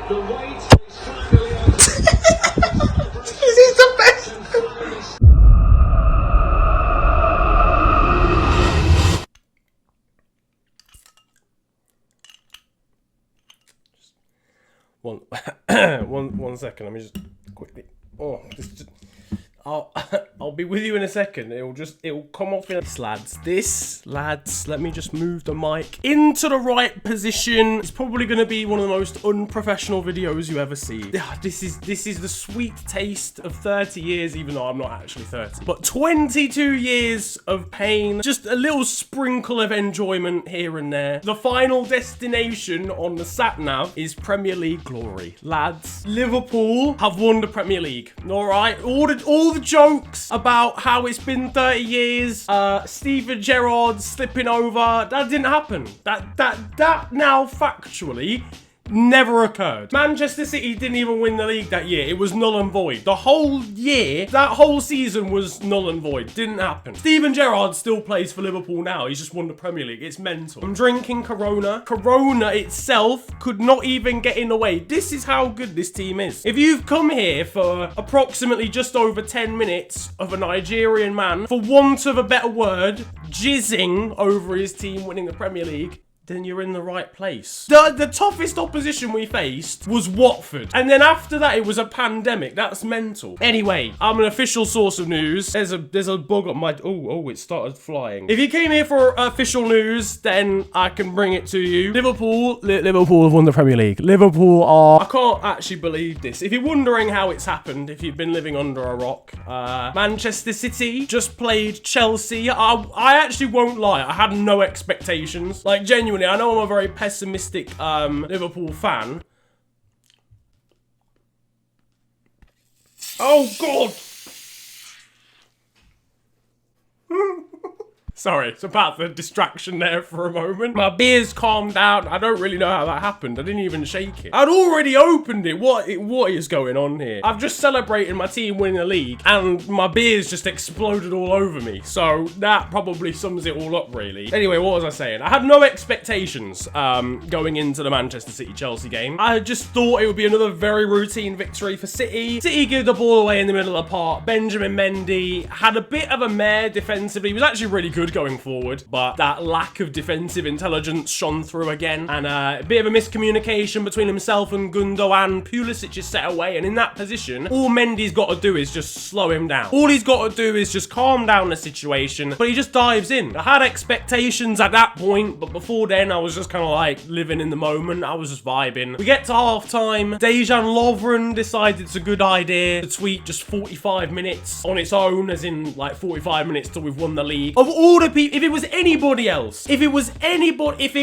The wait is finally over. He's the best. One second. Let me just quickly. Oh, I'll be with you in a second. It'll come off in this, lads. Let me just move the mic into the right position. It's probably going to be one of the most unprofessional videos you ever see. This is the sweet taste of 30 years, even though I'm not actually 30. But 22 years of pain, just a little sprinkle of enjoyment here and there. The final destination on the sat-nav is Premier League glory. Lads, Liverpool have won the Premier League. All right, all the jokes about how it's been 30 years, Steven Gerrard slipping over, that didn't happen. That now factually never occurred. Manchester City didn't even win the league that year. It was null and void. The whole year, that whole season was null and void. Didn't happen. Steven Gerrard still plays for Liverpool now. He's just won the Premier League. It's mental. I'm drinking Corona. Corona itself could not even get in the way. This is how good this team is. If you've come here for approximately just over 10 minutes of a Nigerian man, for want of a better word, jizzing over his team winning the Premier League, then you're in the right place. The toughest opposition we faced was Watford. And then after that, it was a pandemic. That's mental. Anyway, I'm an official source of news. There's a bug on my... Oh, it started flying. If you came here for official news, then I can bring it to you. Liverpool have won the Premier League. Liverpool are... I can't actually believe this. If you're wondering how it's happened, if you've been living under a rock, Manchester City just played Chelsea. I actually won't lie. I had no expectations. Like, genuinely, I know I'm a very pessimistic Liverpool fan. Oh, God! Sorry, it's about the distraction there for a moment. My beer's calmed down. I don't really know how that happened. I didn't even shake it. I'd already opened it. What is going on here? I've just celebrated my team winning the league, and my beer's just exploded all over me. So that probably sums it all up, really. Anyway, what was I saying? I had no expectations going into the Manchester City-Chelsea game. I just thought it would be another very routine victory for City. City gave the ball away in the middle of the park. Benjamin Mendy had a bit of a mare defensively. He was actually really good going forward, but that lack of defensive intelligence shone through again, and a bit of a miscommunication between himself and Gundogan. Pulisic is set away, and in that position, all Mendy's got to do is just slow him down. All he's got to do is just calm down the situation, but he just dives in. I had expectations at that point, but before then, I was just kind of like living in the moment. I was just vibing. We get to half-time. Dejan Lovren decided it's a good idea to tweet just 45 minutes on its own, as in like 45 minutes till we've won the league. Of all the people, if it was anybody else, if it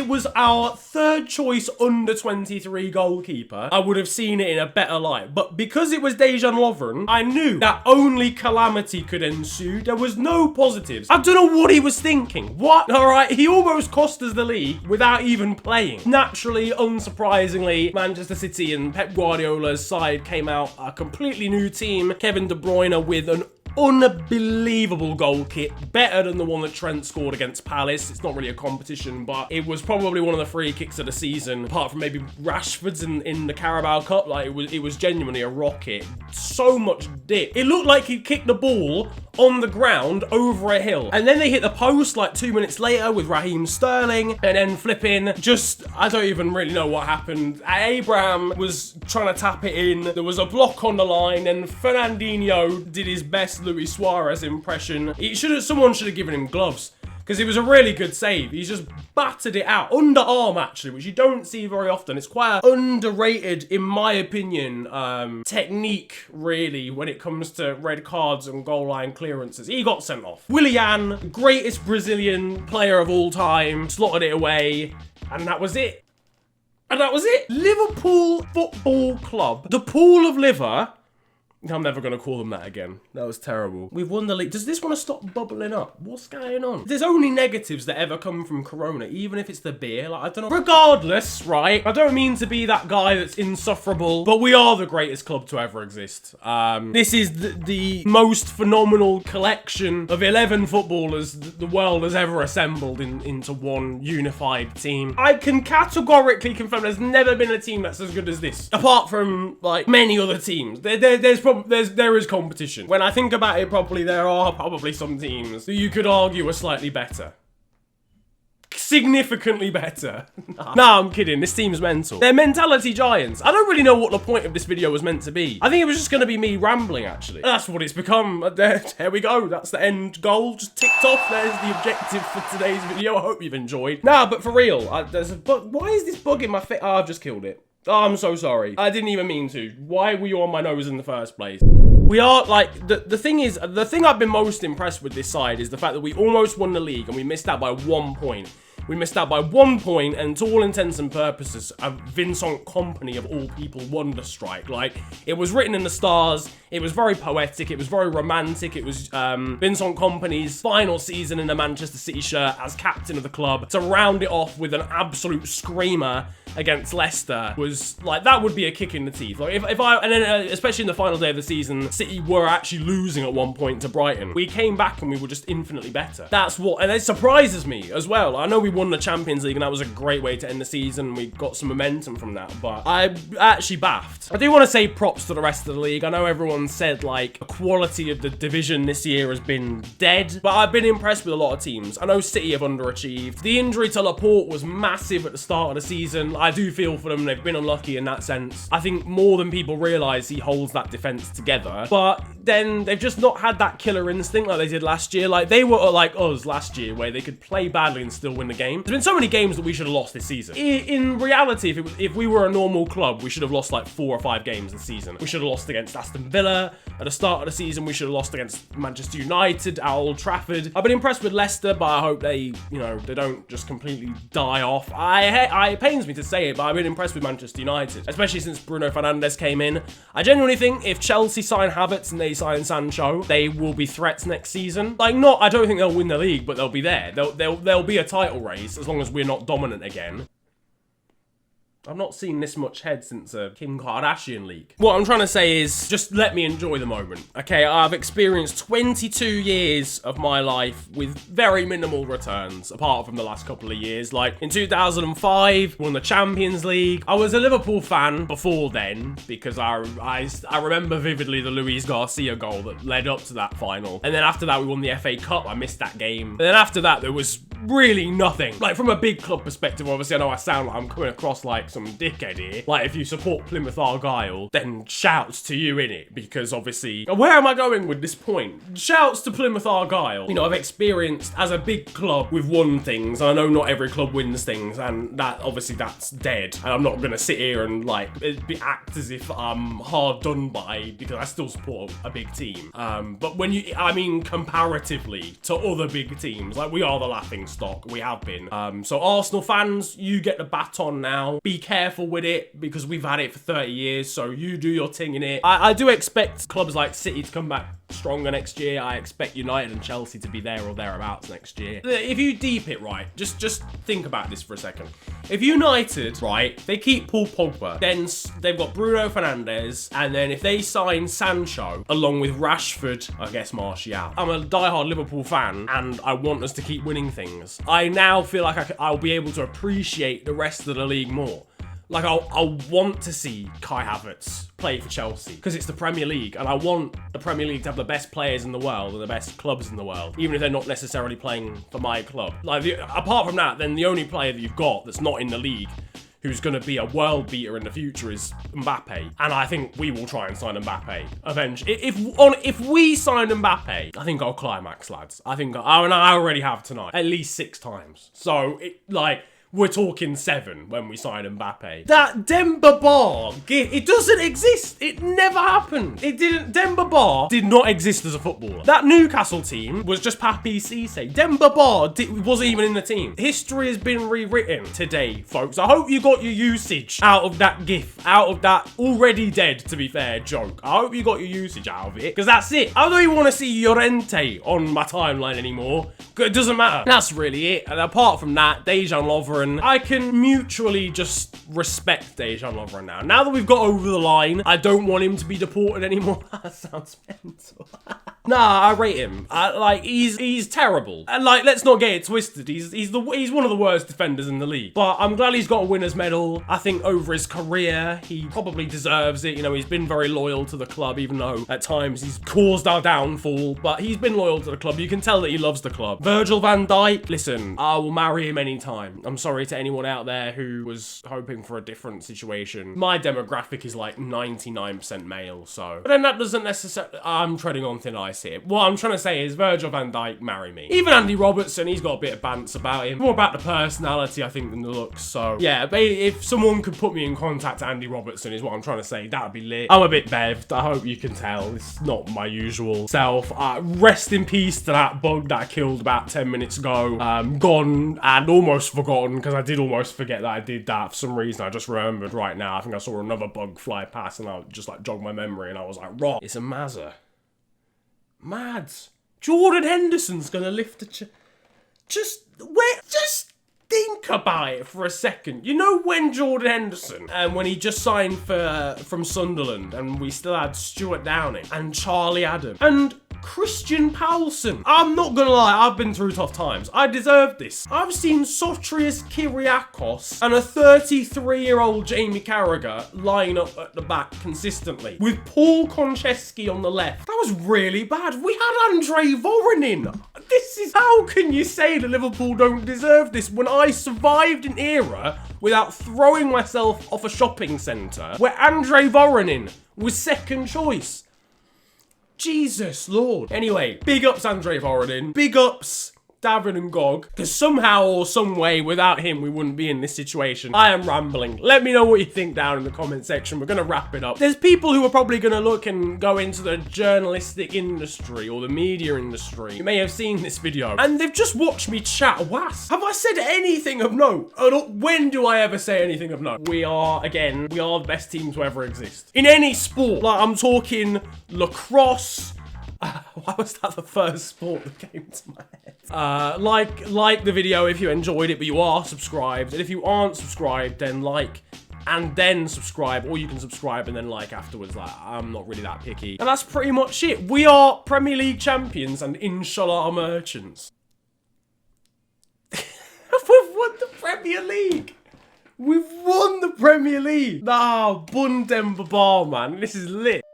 was our third choice under 23 goalkeeper, I would have seen it in a better light. But because it was Dejan Lovren, I knew that only calamity could ensue. There was no positives. I don't know what he was thinking. What? All right, he almost cost us the league without even playing. Naturally, unsurprisingly, Manchester City and Pep Guardiola's side came out a completely new team. Kevin De Bruyne with an unbelievable goal kit, better than the one that Trent scored against Palace. It's not really a competition, but it was probably one of the free kicks of the season, apart from maybe Rashford's in the Carabao Cup. Like, it was genuinely a rocket. So much dip. It looked like he kicked the ball on the ground over a hill, and then they hit the post like 2 minutes later with Raheem Sterling, and then flipping, just, I don't even really know what happened. Abraham was trying to tap it in, there was a block on the line, and Fernandinho did his best Luis Suarez impression. Someone should have given him gloves, because it was a really good save. He's just battered it out. Underarm, actually, which you don't see very often. It's quite an underrated, in my opinion, technique, really, when it comes to red cards and goal line clearances. He got sent off. Willian, greatest Brazilian player of all time, slotted it away, and that was it. And that was it. Liverpool Football Club, the pool of liver, I'm never going to call them that again. That was terrible. We've won the league. Does this want to stop bubbling up? What's going on? There's only negatives that ever come from Corona, even if it's the beer. Like, I don't know. Regardless, right? I don't mean to be that guy that's insufferable, but we are the greatest club to ever exist. This is the most phenomenal collection of 11 footballers the world has ever assembled into one unified team. I can categorically confirm there's never been a team that's as good as this, apart from like many other teams. There is competition. When I think about it properly, there are probably some teams that you could argue are slightly better. Significantly better. Nah, I'm kidding. This team's mental. They're mentality giants. I don't really know what the point of this video was meant to be. I think it was just going to be me rambling, actually. That's what it's become. There we go. That's the end goal. Just ticked off. There's the objective for today's video. I hope you've enjoyed. Nah, but for real, there's a bug. Why is this bug in my face? Oh, I've just killed it. Oh, I'm so sorry. I didn't even mean to. Why were you on my nose in the first place? We are, like, the thing is, the thing I've been most impressed with this side is the fact that we almost won the league and we missed out by 1 point. We missed out by 1 point, and to all intents and purposes, a Vincent Kompany of all people wonder strike. Like, it was written in the stars, it was very poetic, it was very romantic, it was Vincent Kompany's final season in a Manchester City shirt as captain of the club. To round it off with an absolute screamer against Leicester was, like, that would be a kick in the teeth. Like, and then, especially in the final day of the season, City were actually losing at 1 point to Brighton. We came back and we were just infinitely better. That's what, and it surprises me as well. I know we won the Champions League and that was a great way to end the season. We got some momentum from that, but I'm actually baffed. I do want to say props to the rest of the league. I know everyone said like the quality of the division this year has been dead, but I've been impressed with a lot of teams. I know City have underachieved. The injury to Laporte was massive at the start of the season. I do feel for them. They've been unlucky in that sense. I think more than people realise he holds that defence together, but then they've just not had that killer instinct like they did last year. Like they were like us last year where they could play badly and still win the game. There's been so many games that we should have lost this season. In reality, if we were a normal club, we should have lost like 4 or 5 games this season. We should have lost against Aston Villa at the start of the season. We should have lost against Manchester United at Old Trafford. I've been impressed with Leicester, but I hope they don't just completely die off. It pains me to say it, but I've been impressed with Manchester United, especially since Bruno Fernandes came in. I genuinely think if Chelsea sign Havertz and they sign Sancho, they will be threats next season. Like, I don't think they'll win the league, but they'll be there. They'll be a title race as long as we're not dominant again. I've not seen this much head since a Kim Kardashian leak. What I'm trying to say is, just let me enjoy the moment. Okay, I've experienced 22 years of my life with very minimal returns, apart from the last couple of years. Like, in 2005, won the Champions League. I was a Liverpool fan before then, because I remember vividly the Luis Garcia goal that led up to that final. And then after that, we won the FA Cup. I missed that game. And then after that, there was really nothing. Like, from a big club perspective, obviously, I know I sound like I'm coming across like some dickhead here. Like, if you support Plymouth Argyle, then shouts to you innit, because obviously, where am I going with this point? Shouts to Plymouth Argyle. You know, I've experienced, as a big club, we've won things, and I know not every club wins things, and that, obviously, that's dead. And I'm not gonna sit here and, like, act as if I'm hard done by, because I still support a big team. But when I mean, comparatively to other big teams, like, we are the laughing stock. We have been. So Arsenal fans, you get the baton now. Be careful with it, because we've had it for 30 years, so you do your thing in it. I do expect clubs like City to come back stronger next year. I expect United and Chelsea to be there or thereabouts next year. If you deep it right, just think about this for a second. If United, right, they keep Paul Pogba, then they've got Bruno Fernandes, and then if they sign Sancho, along with Rashford, I guess Martial. I'm a diehard Liverpool fan, and I want us to keep winning things. I now feel like I'll be able to appreciate the rest of the league more. Like, I'll want to see Kai Havertz play for Chelsea, because it's the Premier League, and I want the Premier League to have the best players in the world and the best clubs in the world, even if they're not necessarily playing for my club. Like, apart from that, then the only player that you've got that's not in the league who's going to be a world beater in the future is Mbappe. And I think we will try and sign Mbappe eventually. If we sign Mbappe, I think I'll climax, lads. I think I already have tonight, at least 6 times. So, we're talking 7 when we sign Mbappe. That Demba Ba, it doesn't exist. It never happened. It didn't. Demba Ba did not exist as a footballer. That Newcastle team was just Papi Cisse. Demba Ba wasn't even in the team. History has been rewritten today, folks. I hope you got your usage out of that GIF, out of that already dead, to be fair, joke. I hope you got your usage out of it, because that's it. I don't even want to see Llorente on my timeline anymore. It doesn't matter. That's really it. And apart from that, Dejan Lovren, I can mutually just respect Dejan Lovren now. Now that we've got over the line, I don't want him to be deported anymore. That sounds mental. Nah, I rate him. Like, he's terrible. And like, let's not get it twisted. He's one of the worst defenders in the league. But I'm glad he's got a winner's medal. I think over his career, he probably deserves it. You know, he's been very loyal to the club, even though at times he's caused our downfall. But he's been loyal to the club. You can tell that he loves the club. Virgil van Dijk, listen, I will marry him anytime. I'm sorry to anyone out there who was hoping for a different situation. My demographic is like 99% male, so. But then that doesn't necessarily, I'm treading on thin ice here. What I'm trying to say is Virgil van Dijk, marry me. Even Andy Robertson, he's got a bit of bants about him. More about the personality, I think, than the looks. So yeah, if someone could put me in contact with Andy Robertson is what I'm trying to say, that'd be lit. I'm a bit bevved. I hope you can tell. It's not my usual self. Rest in peace to that bug that I killed about 10 minutes ago. Gone and almost forgotten, because I did almost forget that I did that. For some reason, I just remembered right now. I think I saw another bug fly past and I just like jogged my memory and I was like, raw. It's a Mazza. Mads. Jordan Henderson's gonna lift a just think about it for a second. You know when Jordan Henderson, and when he just signed from Sunderland, and we still had Stuart Downing and Charlie Adam and Christian Poulsen. I'm not gonna lie, I've been through tough times. I deserve this. I've seen Sotrius Kyriakos and a 33-year-old Jamie Carragher line up at the back consistently, with Paul Konchesky on the left. That was really bad. We had Andre Voronin. This is, how can you say that Liverpool don't deserve this when I survived an era without throwing myself off a shopping centre where Andre Voronin was second choice? Jesus Lord. Anyway, big ups Andre Voronin. Big ups Davin and Gog. Because somehow or some way, without him, we wouldn't be in this situation. I am rambling. Let me know what you think down in the comment section. We're going to wrap it up. There's people who are probably going to look and go into the journalistic industry or the media industry. You may have seen this video and they've just watched me chat was. Have I said anything of note? When do I ever say anything of note? We are the best team to ever exist. In any sport. Like, I'm talking lacrosse. Why was that the first sport that came to my head? Like the video if you enjoyed it, but you are subscribed. And if you aren't subscribed, then like and then subscribe, or you can subscribe and then like afterwards. Like, I'm not really that picky. And that's pretty much it. We are Premier League champions and inshallah are merchants. We've won the Premier League. We've won the Premier League. Nah, Bundem Babar, man. This is lit.